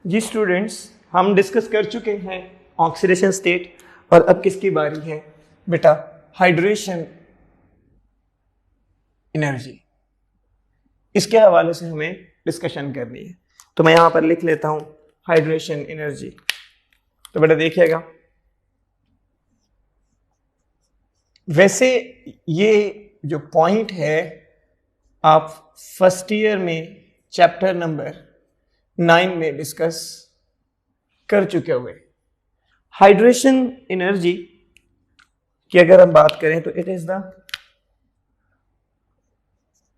जी students, हम discuss कर चुके हैं ऑक्सीडेशन स्टेट और अब किसकी बारी है बेटा? Hydration energy. इसके हवाले से हमें डिस्कशन करनी है, तो मैं यहां पर लिख लेता हूं हाइड्रेशन एनर्जी। तो बेटा देखिएगा, वैसे ये जो पॉइंट है आप फर्स्ट ईयर में चैप्टर नंबर 9 में डिस्कस कर चुके हुए। हाइड्रेशन एनर्जी की अगर हम बात करें तो it is the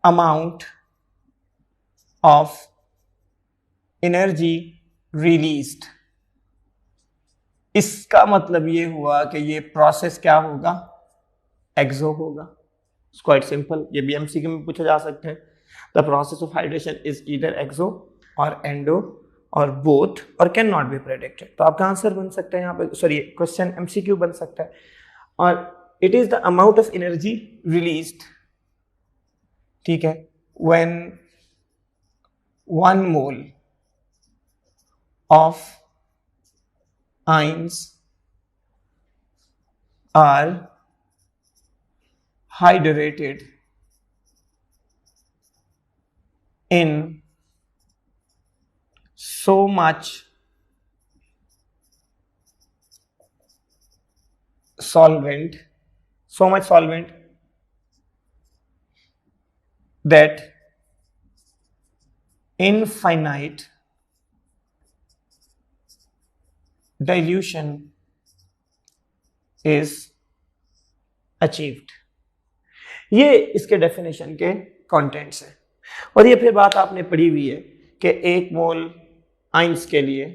amount of energy released. इसका मतलब ये हुआ कि ये प्रोसेस क्या होगा? एक्सो होगा। इट्स क्वाइट सिंपल, ये भी एमसीक्यू में पूछा जा सकता है। The process of hydration is either exo or endo और बोथ और कैन नॉट बी प्रेडिक्टेड। तो आपका आंसर बन सकता है यहाँ पे, सॉरी क्वेश्चन एमसीक्यू बन सकता है। और it is the amount of energy released, ठीक है, when 1 mole of ions are hydrated in so much solvent that infinite dilution is achieved। ये इसके डेफिनेशन के कंटेंट्स हैं। और ये फिर बात आपने पढ़ी हुई है कि 1 मोल आइंस के लिए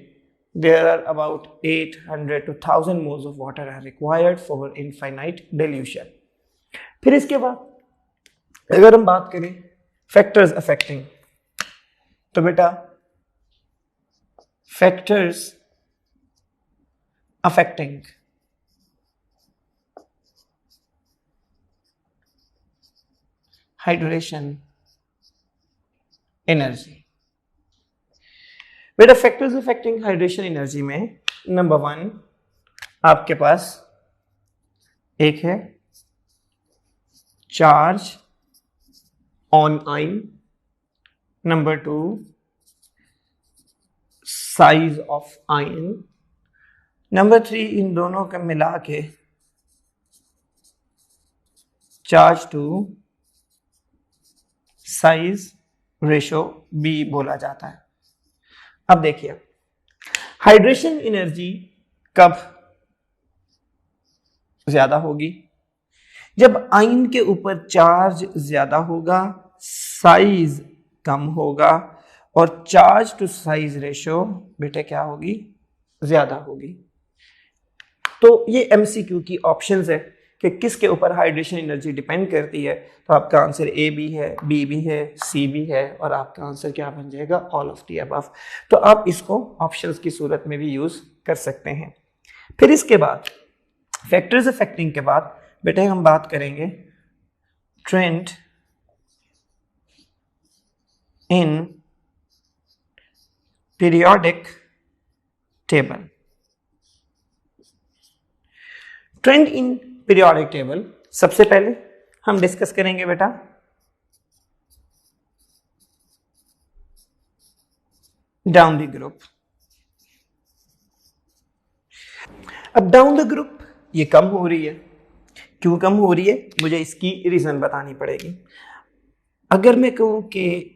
there are about 800 to 1000 moles of water are required for infinite dilution। फिर इसके बाद अगर हम बात करें फैक्टर्स अफेक्टिंग, तो बेटा फैक्टर्स affecting hydration energy। बेटा फैक्टर्स अफेक्टिंग हाइड्रेशन एनर्जी में नंबर 1 आपके पास एक है charge on ion, number 2 size of ion, number 3 इन दोनों का मिला के चार्ज टू साइज रेशो बी बोला जाता है। अब देखिए हाइड्रेशन एनर्जी कब ज्यादा होगी? जब आयन के ऊपर चार्ज ज्यादा होगा, साइज कम होगा और चार्ज टू साइज रेशो बेटे क्या होगी? ज्यादा होगी। तो ये एमसीक्यू की ऑप्शंस है कि किसके ऊपर हाइड्रेशन एनर्जी डिपेंड करती है। तो आपका आंसर ए भी है, बी भी है, सी भी है और आपका आंसर क्या बन जाएगा? All of the above. तो आप इसको ऑप्शंस की सूरत में भी यूज कर सकते हैं। फिर इसके बाद फैक्टर्स अफेक्टिंग के बाद बेटे हम बात करेंगे trend in periodic table. Trend in periodic table सबसे पहले हम डिस्कस करेंगे बेटा डाउन द ग्रुप। अब डाउन द ग्रुप ये कम हो रही है। क्यों कम हो रही है? मुझे इसकी रीजन बतानी पड़ेगी। अगर मैं कहूं कि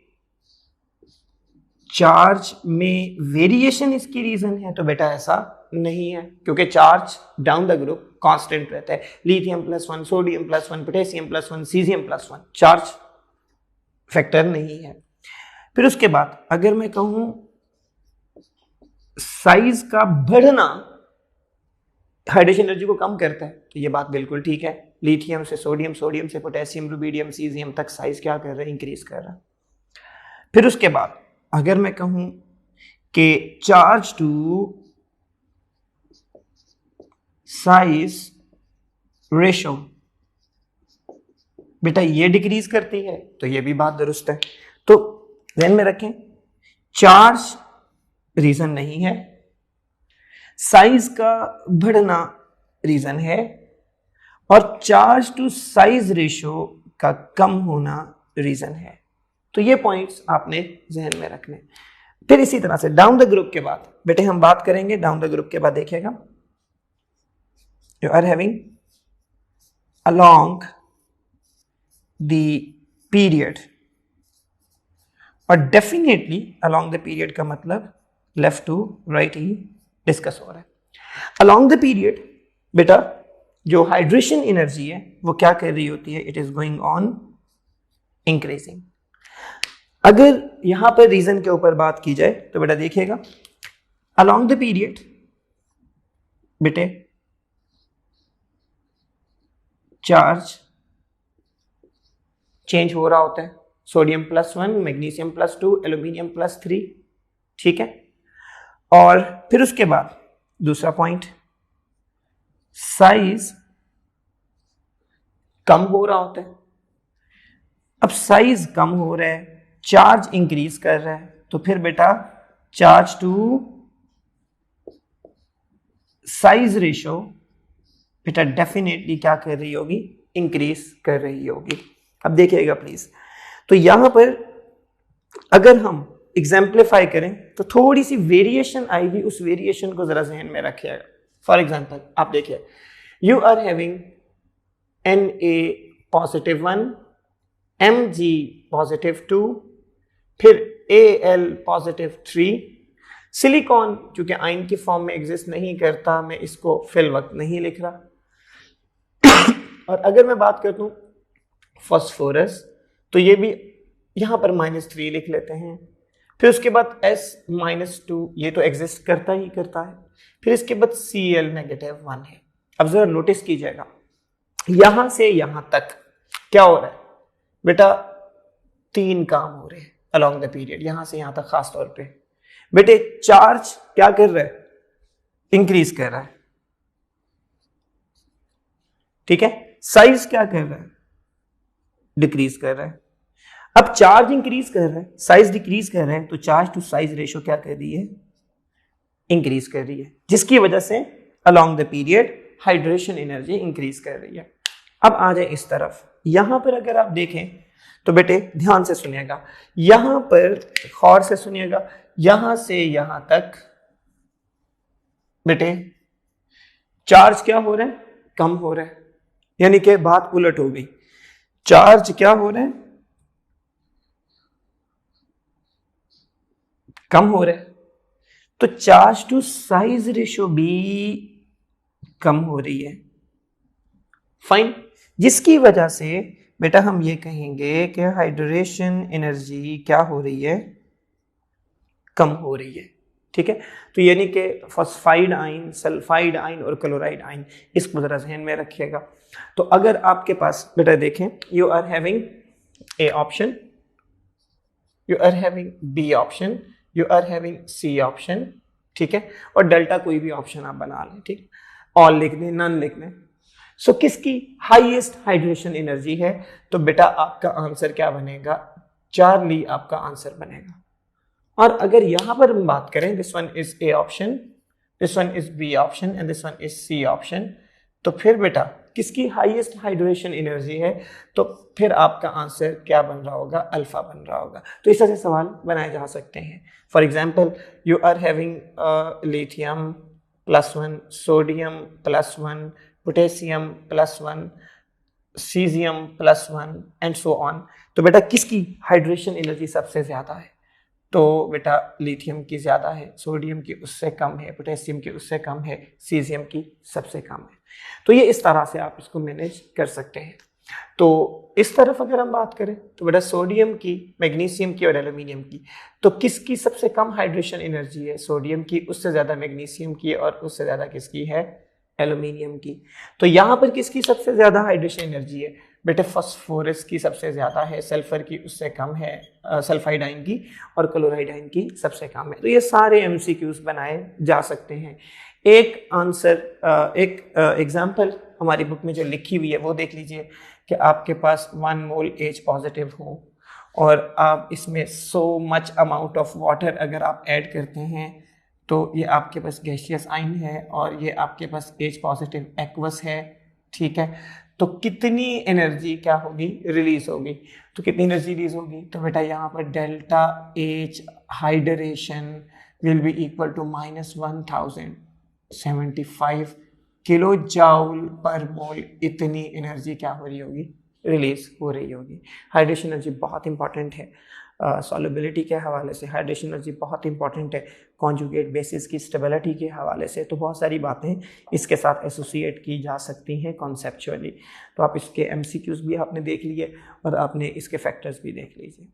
चार्ज में वेरिएशन इसकी रीजन है तो बेटा ऐसा नहीं है, क्योंकि charge down the group constant रहता है। Lithium +1, sodium +1, potassium +1, caesium +1 charge factor नहीं है। फिर उसके बाद अगर मैं कहूं साइज का बढ़ना हाइड्रेशन एनर्जी को कम करता है तो ये बात बिल्कुल ठीक है। लिथियम से सोडियम, सोडियम से पोटेशियम, रुबीडियम, सीजियम तक साइज क्या कर रहा है? इंक्रीज कर रहा है। फिर उसके बाद अगर मैं कहूं कि चार्ज टू साइज रेशो बेटा ये डिक्रीज करती है तो ये भी बात दुरुस्त है। तो ध्यान में रखें, चार्ज रीजन नहीं है, साइज का बढ़ना रीजन है, और चार्ज टू साइज रेशो का कम होना रीजन है। तो ये पॉइंट्स आपने जहन में रखने। फिर इसी तरह से डाउन द ग्रुप के बाद बेटे हम बात करेंगे, डाउन द ग्रुप के बाद देखिएगा, you are having along the period, और डेफिनेटली अलोंग द पीरियड का मतलब लेफ्ट टू राइट ही डिस्कस हो रहा है। अलोंग द पीरियड बेटा जो हाइड्रेशन एनर्जी है वो क्या कर रही होती है, it is going on increasing. अगर यहां पर रीजन के ऊपर बात की जाए तो बेटा देखिएगा, अलोंग द पीरियड बेटे चार्ज चेंज हो रहा होता है, सोडियम +1, मैग्नीशियम +2, एल्यूमिनियम +3, ठीक है। और फिर उसके बाद दूसरा पॉइंट, साइज कम हो रहा होता है। अब साइज कम हो रहा है, चार्ज इंक्रीज कर रहा है, तो फिर बेटा चार्ज टू साइज रेशो बेटा डेफिनेटली क्या कर रही होगी, इंक्रीज कर रही होगी। अब देखिएगा प्लीज, तो यहां पर अगर हम एग्जाम्पलीफाई करें तो थोड़ी सी वेरिएशन आएगी, उस वेरिएशन को जरा जहन में रखिएगा। फॉर एग्जाम्पल आप देखिए, you are having Na+1, Mg+2, फिर Al+3। सिलिकॉन चूंकि आयन की फॉर्म में एग्जिस्ट नहीं करता, मैं इसको फिल वक्त नहीं लिख रहा। और अगर मैं बात करता हूं फास्फोरस, तो ये भी यहां पर -3 लिख लेते हैं। फिर उसके बाद S-2, ये तो एग्जिस्ट करता ही करता है। फिर इसके बाद Cl-1 है। अब जरा नोटिस कीजिएगा, यहां से यहां तक क्या हो रहा है बेटा, 3 काम हो रहे हैं अलोंग द पीरियड, यहां से यहां तक खास तौर पे बेटे चार्ज क्या कर रहा है, इंक्रीज कर रहा है, ठीक है। साइज क्या कर रहा है, डिक्रीज कर रहा है। अब चार्ज इंक्रीज कर रहा है, साइज डिक्रीज कर रहा है, तो चार्ज टू साइज रेशो क्या कर रही है, इंक्रीज कर रही है, जिसकी वजह से along the period hydration energy increase कर रही है। अब आ जाए इस तरफ, यहां पर अगर आप देखें तो बेटे ध्यान से सुनिएगा, यहां पर गौर से सुनिएगा, यहां से यहां तक बेटे चार्ज क्या हो रहा है, कम हो रहा है, यानी कि बात उलट हो गई। चार्ज क्या हो रहा है, कम हो रहा है, तो चार्ज टू साइज रेशो भी कम हो रही है। फाइन, जिसकी वजह से बेटा हम ये कहेंगे कि हाइड्रेशन एनर्जी क्या हो रही है, कम हो रही है, ठीक है। तो यानी कि फॉस्फाइड आयन, सल्फाइड आयन और क्लोराइड आयन, इसको जरा ध्यान में रखिएगा। तो अगर आपके पास बेटा देखें, you are having A option, you are having B option, you are having C option, ठीक है, और डेल्टा कोई भी ऑप्शन आप बना लें, ठीक, ऑल लिख दें, नन लिख दें। सो किसकी हाईएस्ट हाइड्रेशन एनर्जी है, तो बेटा आपका आंसर क्या बनेगा, चार्ली आपका आंसर बनेगा। और अगर यहां पर हम बात करें, this one is A option, this one is B option and this one is C option, तो फिर बेटा किसकी हाईएस्ट हाइड्रेशन एनर्जी है, तो फिर आपका आंसर क्या बन रहा होगा, अल्फा बन रहा होगा। तो इस तरह से सवाल बनाए जा सकते हैं। For example, you are having lithium +1, sodium +1, potassium +1, caesium +1 and so on. तो बेटा किसकी हाइड्रेशन एनर्जी सबसे ज्यादा है, तो बेटा लिथियम की ज्यादा है, सोडियम की उससे कम है, पोटेशियम की उससे कम है, सीजियम की सबसे कम है। तो ये इस तरह से आप इसको मैनेज कर सकते हैं। तो इस तरफ अगर हम बात करें तो बेटा सोडियम की, मैग्नीशियम की और एल्यूमिनियम की, तो किसकी सबसे कम हाइड्रेशन एनर्जी है, सोडियम की, उससे ज्यादा मैग्नीशियम की और उससे ज्यादा किसकी है, एल्यूमिनियम की। तो यहां पर किसकी सबसे ज्यादा हाइड्रेशन एनर्जी है, बेटे फास्फोरस की सबसे ज्यादा है, सल्फर की उससे कम है, सल्फाइड आयन की, और क्लोराइड आयन की सबसे कम है। तो ये सारे एमसीक्यूज बनाए जा सकते हैं। एक आंसर, एक एग्जाम्पल हमारी बुक में जो लिखी हुई है वो देख लीजिए कि आपके पास 1 मोल H पॉजिटिव हो और आप इसमें so much amount of water अगर आप ऐड करते हैं तो ये आपके पास गैसियस आयन है और ये आपके पास H पॉजिटिव एक्वस है, ठीक है। तो कितनी एनर्जी क्या होगी, रिलीज होगी। तो कितनी एनर्जी रिलीज होगी, तो बेटा यहाँ पर delta H hydration will be equal to -1075 kilo joule per mole. इतनी एनर्जी क्या हो रही होगी, रिलीज हो रही होगी। हाइड्रेशन एनर्जी बहुत इंपॉर्टेंट है सॉल्युबिलिटी के हवाले से, हाइड्रेशन एनर्जी बहुत इंपॉर्टेंट है कॉन्जुगेट बेसिस की स्टेबिलिटी के हवाले से। तो बहुत सारी बातें इसके साथ एसोसिएट की जा सकती हैं कॉन्सेप्चुअली। तो आप इसके MCQs भी आपने देख लिए और आपने इसके फैक्टर्स भी देख लीजिए।